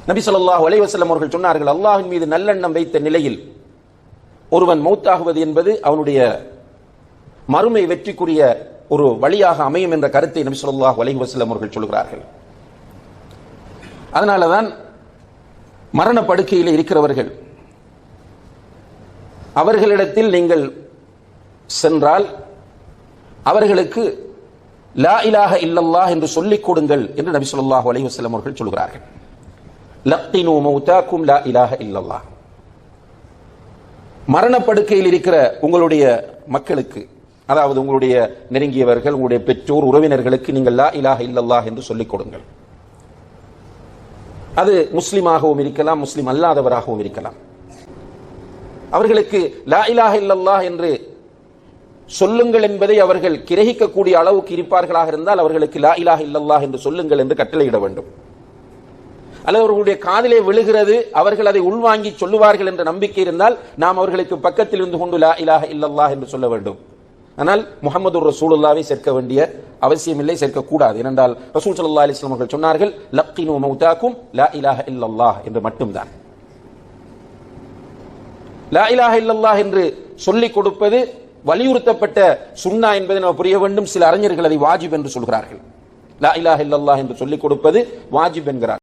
நபி ஸல்லல்லாஹு அலைஹி வஸல்லம் அவர்கள் சொன்னார்கள், அல்லாஹ்வின் மீது நல்லெண்ணம் வைத்த நிலையில் ஒருவன் மௌத்தாகுவது என்பது அவனுடைய மறுமை வெற்றிக்குரிய ஒரு வழியாக அமையும் என்ற கருத்தை நபி ஸல்லல்லாஹு அலைஹி வஸல்லம் அவர்கள் சொல்கிறார்கள். அதனாலதான் மரண படுக்கையில் இருக்கிறவர்கள் அவர்களிடத்தில் நீங்கள் சென்றால் அவர்களுக்கு லா இலாஹ இல்லல்லாஹ் என்று சொல்லிக் கொடுங்கள் என்று நபி ஸல்லல்லாஹு அலைஹி வஸல்லம் அவர்கள் சொல்கிறார்கள். லக்தினு மௌதாக்கும் லா இலாஹ இல்லல்லாஹ். மரணப்படுக்கையில் இருக்கிற உங்களுடைய மக்களுக்கு, அதாவது உங்களுடைய நெருங்கியவர்கள், உங்களுடைய பெற்றோர், உறவினர்களுக்கு நீங்கள் லா இலாஹ இல்லல்லாஹ் என்று சொல்லிக் கொடுங்கள். அது முஸ்லிமாகவும் இருக்கலாம், முஸ்லிம் அல்லாதவராகவும் இருக்கலாம். அவர்களுக்கு லா இலாஹ இல்லல்லாஹ் என்று சொல்லுங்கள் என்பதை அவர்கள் கிரகிக்கக்கூடிய அளவுக்கு இருப்பார்களாக இருந்தால் அவர்களுக்கு லா இலாஹ இல்லல்லாஹ் என்று சொல்லுங்கள் என்று கட்டளையிட வேண்டும். அல்லது அவர்களுடைய காதிலே விழுகிறது, அவர்கள் அதை உள்வாங்கி சொல்லுவார்கள் என்ற நம்பிக்கை இருந்தால் நாம் அவர்களுக்கு பக்கத்தில் இருந்து கொண்டு லா இலாஹ இல்லல்லாஹ் என்று சொல்ல வேண்டும். ஆனால் முஹம்மது ரசூலுல்லாஹ்வை சேர்க்க வேண்டிய அவசியம் இல்லை, சேர்க்கக்கூடாது. ஏனென்றால் ரசூல் ஸல்லல்லாஹு அலைஹி வஸல்லம் அவர்கள் சொன்னார்கள், லக்னு மௌதாக்கும் லா இலாஹ இல்லல்லாஹ் என்று மட்டும்தான். லா இலாஹ இல்லல்லாஹ் என்று சொல்லிக் கொடுப்பது வலியுறுத்தப்பட்ட சுன்னா என்பதை நாம் புரிய வேண்டும். சில அறிஞர்கள் அதை வாஜிப் என்று சொல்கிறார்கள். லா இலாஹ இல்லல்லாஹ் என்று சொல்லிக் கொடுப்பது வாஜிப் என்கிறார்.